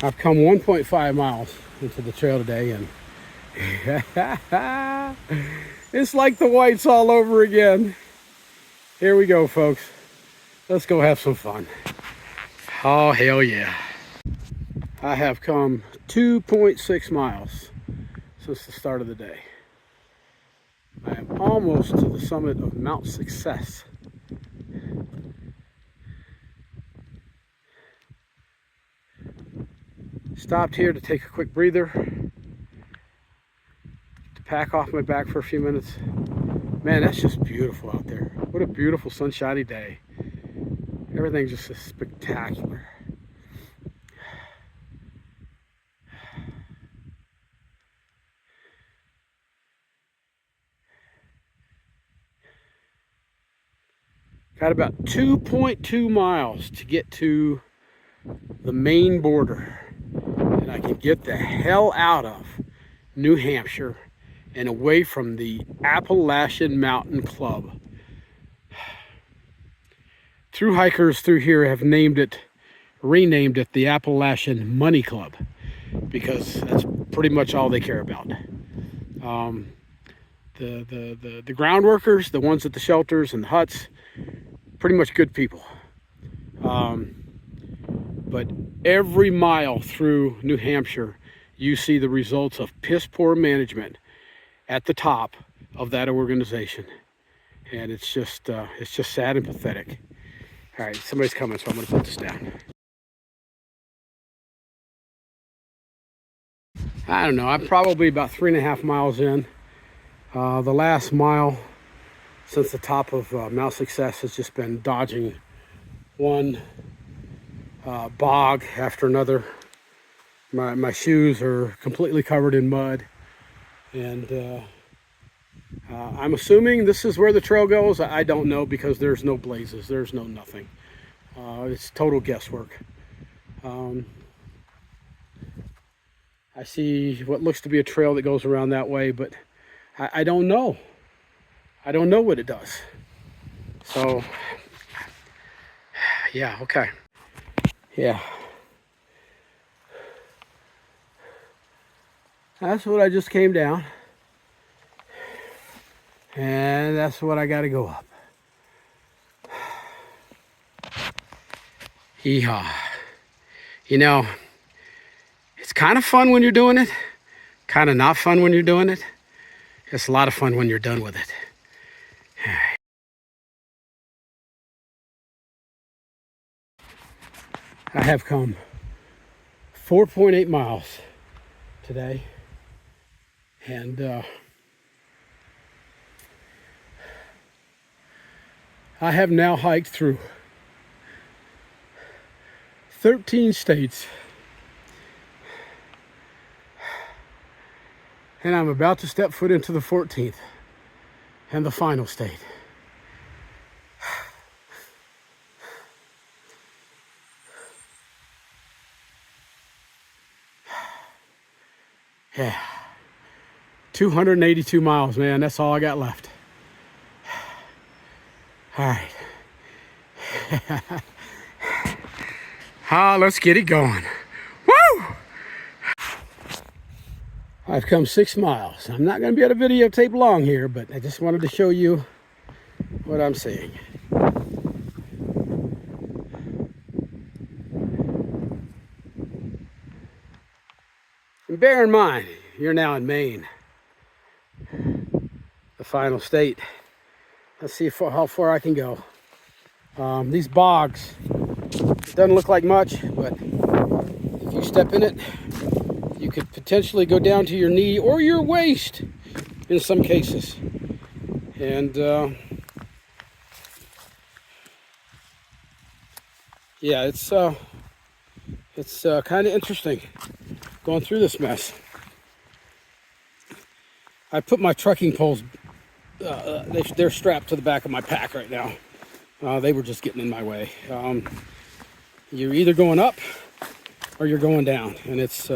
I've come 1.5 miles into the trail today, and it's like the whites all over again. Here we go, folks. Let's go have some fun. Oh, hell yeah. I have come 2.6 miles since the start of the day. I am almost to the summit of Mount Success. Stopped here to take a quick breather, to pack off my back for a few minutes. Man, that's just beautiful out there. What a beautiful sunshiny day. Everything just is spectacular. Got about 2.2 miles to get to the Maine border, and I can get the hell out of New Hampshire and away from the Appalachian Mountain Club. Through hikers through here have renamed it the Appalachian Money Club, because that's pretty much all they care about. The ground workers, the ones at the shelters and the huts, pretty much good people. But every mile through New Hampshire, you see the results of piss poor management at the top of that organization, and it's just sad and pathetic. All right, somebody's coming, so I'm going to put this down. I don't know. I'm probably about 3.5 miles in. The last mile since the top of Mount Success has just been dodging one bog after another. My shoes are completely covered in mud, and I'm assuming this is where the trail goes. I don't know, because there's no blazes, there's no nothing. It's total guesswork. I see what looks to be a trail that goes around that way, but I don't know. I don't know what it does. So, yeah, okay. Yeah. That's what I just came down. And that's what I got to go up. Yeehaw. You know, it's kind of fun when you're doing it. Kind of not fun when you're doing it. It's a lot of fun when you're done with it. I have come 4.8 miles today, and I have now hiked through 13 states, and I'm about to step foot into the 14th and the final state. Yeah, 282 miles, man. That's all I got left. All right. Let's get it going. Woo! I've come 6 miles. I'm not going to be able to videotape long here, but I just wanted to show you what I'm seeing. And bear in mind, you're now in Maine, the final state. Let's see how far I can go. These bogs, it doesn't look like much, but if you step in it, you could potentially go down to your knee or your waist in some cases. And yeah, it's kind of interesting going through this mess. I put my trekking poles, they're strapped to the back of my pack right now. They were just getting in my way. You're either going up or you're going down, and it's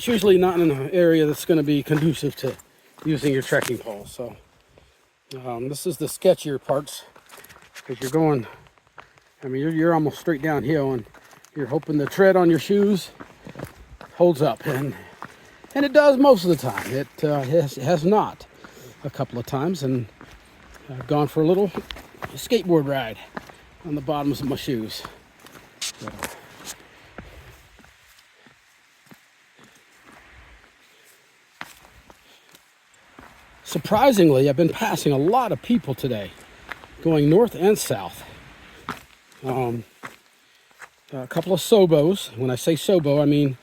usually not in an area that's going to be conducive to using your trekking pole. So this is the sketchier parts, because you're going, I mean, you're almost straight downhill, and You're hoping the tread on your shoes holds up, and it does most of the time. It has not a couple of times, and I've gone for a little skateboard ride on the bottoms of my shoes. So. Surprisingly, I've been passing a lot of people today, going north and south. A couple of sobos. When I say sobo, I mean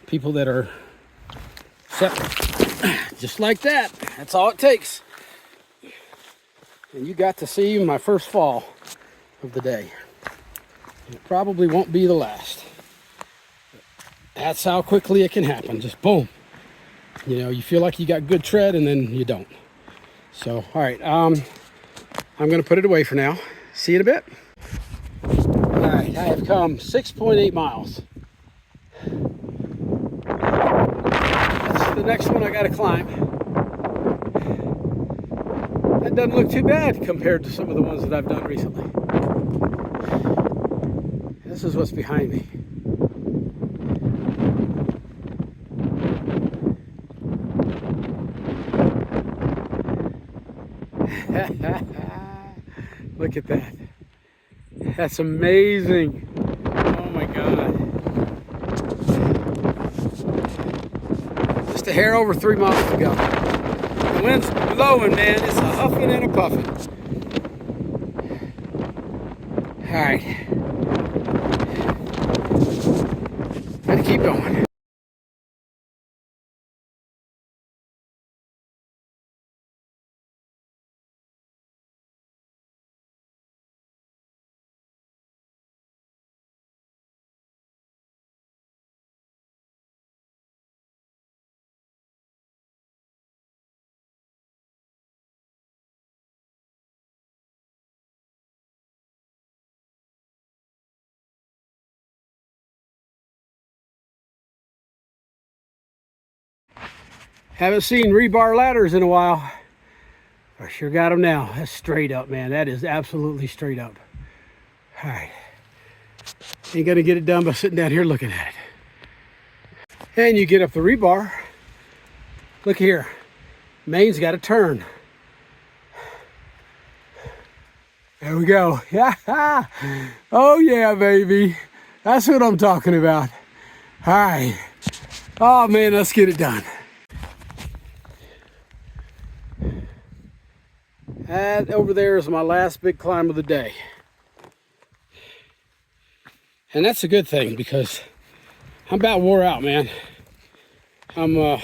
people that are set just like that. That's all it takes. And you got to see my first fall of the day. It probably won't be the last. That's how quickly it can happen. Just boom. You know, you feel like you got good tread and then you don't. So, all right, I'm going to put it away for now. See you in a bit. All right, I have come 6.8 miles. That's the next one I got to climb. That doesn't look too bad compared to some of the ones that I've done recently. This is what's behind me. Look at that. That's amazing. Oh my God. Just a hair over 3 miles to go. The wind's blowing, man. It's a huffing and a puffing. All right. Gotta keep going. Haven't seen rebar ladders in a while. I sure got them now. That's straight up, man. That is absolutely straight up. All right. Ain't gonna get it done by sitting down here looking at it. And you get up the rebar. Look here. Main's got to turn. There we go. Yeah. Oh yeah, baby. That's what I'm talking about. All right. Oh man, let's get it done. That over there is my last big climb of the day. And that's a good thing because I'm about wore out, man. I'm, I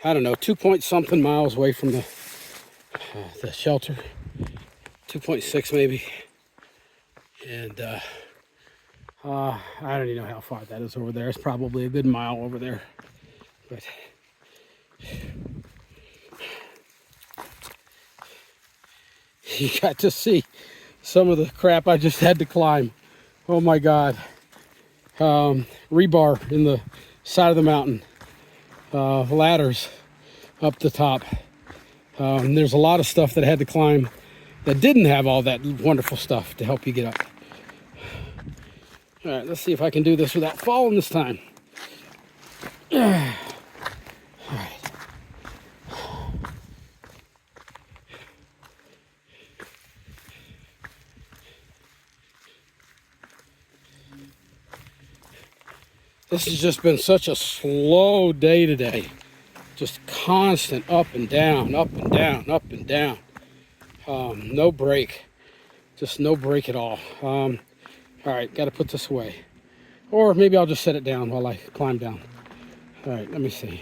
don't know, 2-point-something miles away from the shelter. 2.6 maybe. And I don't even know how far that is over there. It's probably a good mile over there. But you got to see some of the crap I just had to climb. Oh my God. Rebar in the side of the mountain. Ladders up the top. There's a lot of stuff that I had to climb that didn't have all that wonderful stuff to help you get up. All right, let's see if I can do this without falling this time. All right. This has just been such a slow day today. Just constant up and down, up and down, up and down. No break. Just no break at all. All right, got to put this away. Or maybe I'll just set it down while I climb down. All right, let me see.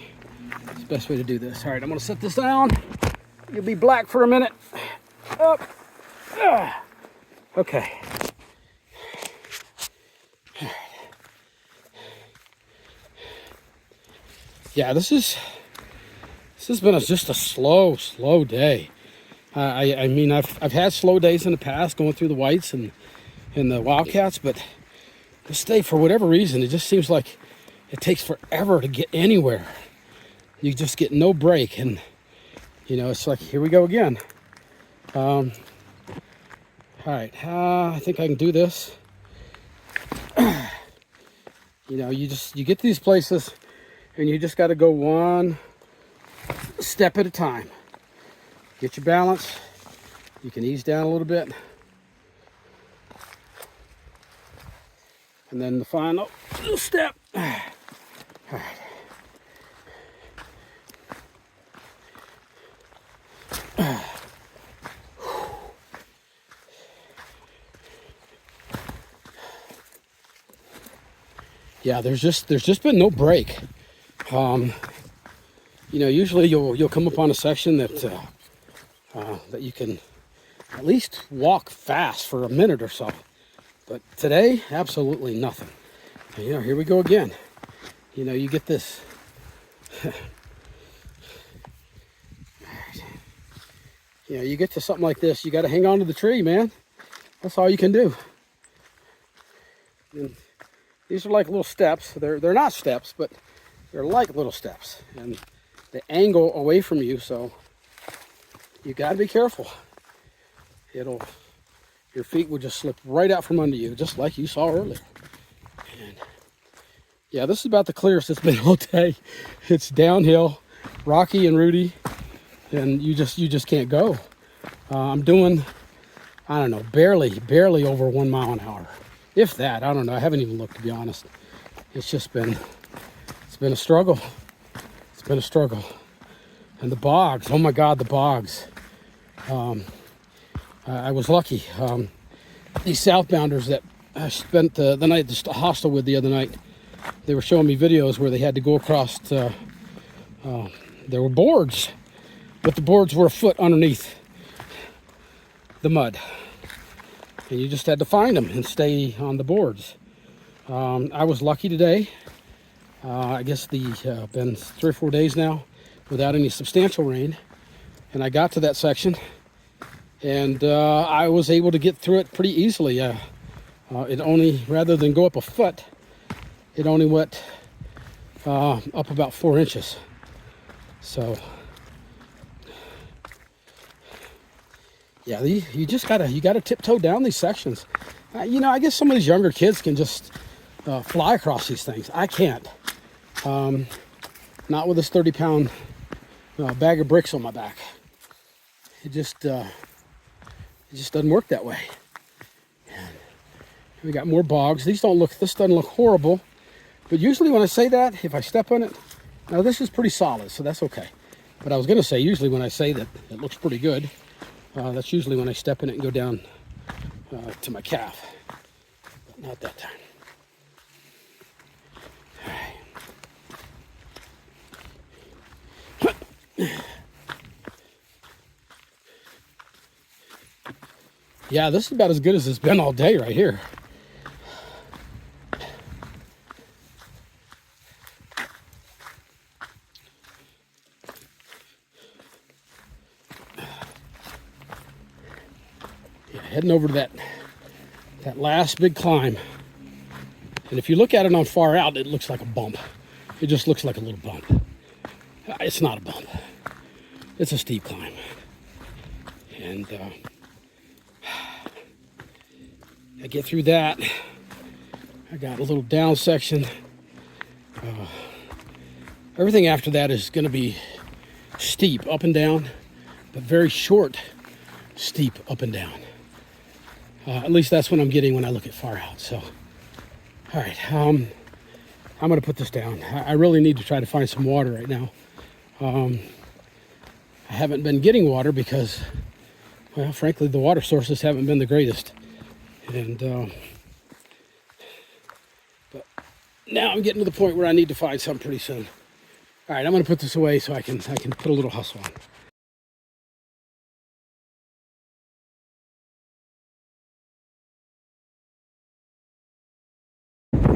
It's the best way to do this. All right, I'm going to set this down. You'll be black for a minute. Up. Okay. Yeah, this has been just a slow day. I mean, I've had slow days in the past going through the whites and the wildcats, but this day, for whatever reason, it just seems like it takes forever to get anywhere. You just get no break, and you know, it's like, here we go again. All right, I think I can do this. All You know, you get to these places and you just got to go one step at a time. Get your balance. You can ease down a little bit. And then the final little step. All right. Yeah, there's just been no break. You know, usually you'll come upon a section that that you can at least walk fast for a minute or so. But today, absolutely nothing. And, you know, here we go again. You know, you get this. You know, you get to something like this, you got to hang on to the tree, man. That's all you can do. And these are like little steps. They're not steps, but they're like little steps. And they angle away from you, so you got to be careful. Your feet will just slip right out from under you, just like you saw earlier. And yeah, this is about the clearest it's been all day. It's downhill, rocky and rooty, and you just can't go. I'm doing, I don't know, barely over 1 mile an hour. If that, I don't know. I haven't even looked, to be honest. It's been a struggle. It's been a struggle. And the bogs, oh my God, the bogs. I was lucky. These southbounders that I spent the night at the hostel with the other night, they were showing me videos where they had to go across, there were boards, but the boards were a foot underneath the mud. And you just had to find them and stay on the boards. I was lucky today. I guess been 3 or 4 days now without any substantial rain. And I got to that section and I was able to get through it pretty easily. It only, rather than go up a foot, it only went up about 4 inches. So yeah, you gotta tiptoe down these sections. You know, I guess some of these younger kids can just fly across these things. I can't. Not with this 30-pound bag of bricks on my back. It just doesn't work that way. And we got more bogs. This doesn't look horrible, but usually when I say that, if I step on it, now this is pretty solid, so that's okay. But I was gonna say, usually when I say that it looks pretty good, that's usually when I step in it and go down to my calf, but not that time. All right. Yeah, this is about as good as it's been all day right here. Yeah, heading over to that last big climb. And if you look at it on far out, it looks like a bump. It just looks like a little bump. It's not a bump. It's a steep climb. And I get through that. I got a little down section. Everything after that is going to be steep up and down, but very short, steep up and down. At least that's what I'm getting when I look at far out. So, all right, I'm going to put this down. I really need to try to find some water right now. I haven't been getting water because, well, frankly, the water sources haven't been the greatest. And but now I'm getting to the point where I need to find some pretty soon. All right, I'm going to put this away so I can put a little hustle on.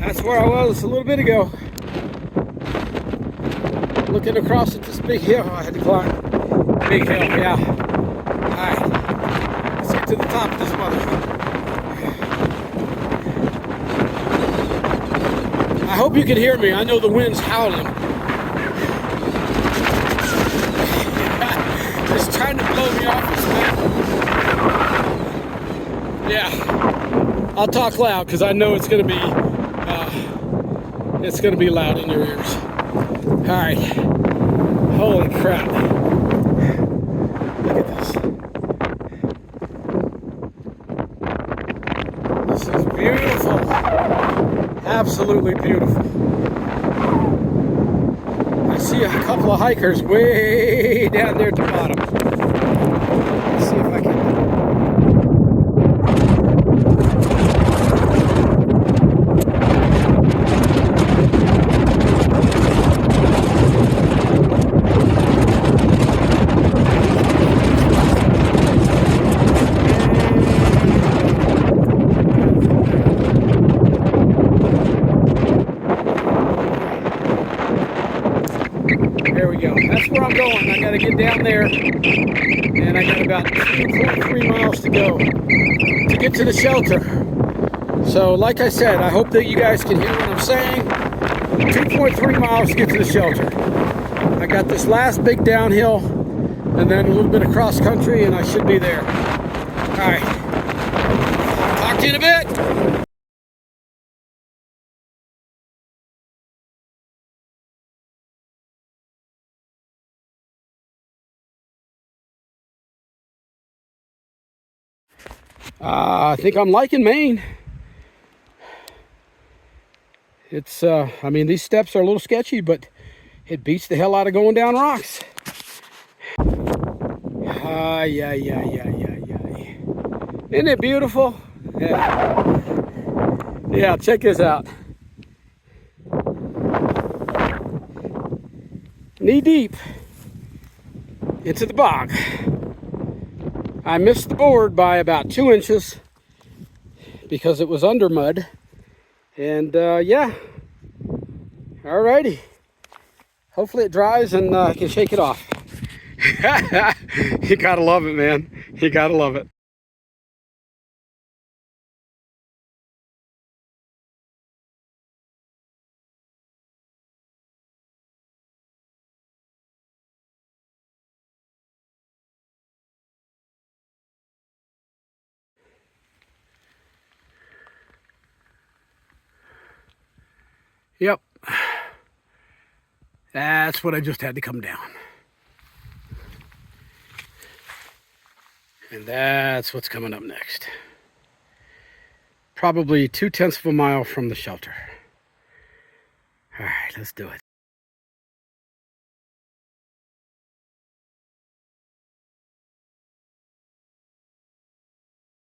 That's where I was a little bit ago. Looking across at this big hill I had to climb. Big hill, yeah. All right, let's get to the top of this motherfucker. I hope you can hear me. I know the wind's howling. It's trying to blow me off this mountain. Yeah, I'll talk loud because I know it's going to be It's going to be loud in your ears. All right. Holy crap. Look at this. This is beautiful. Absolutely beautiful. I see a couple of hikers way down there at the bottom. Let's see if I can. There we go. That's where I'm going. I got to get down there, and I got about 2.3 miles to go to get to the shelter. So, like I said, I hope that you guys can hear what I'm saying. 2.3 miles to get to the shelter. I got this last big downhill, and then a little bit of cross country, and I should be there. All right. Talk to you in a bit. I think I'm liking Maine. It's, I mean, these steps are a little sketchy, but it beats the hell out of going down rocks. Yeah. Isn't it beautiful? Yeah. Yeah, check this out. Knee deep into the bog. I missed the board by about 2 inches because it was under mud. And yeah, alrighty. Hopefully it dries and I can shake it off. You gotta love it, man. You gotta love it. Yep. That's what I just had to come down. And that's what's coming up next. Probably 0.2 of a mile from the shelter. All right, let's do it.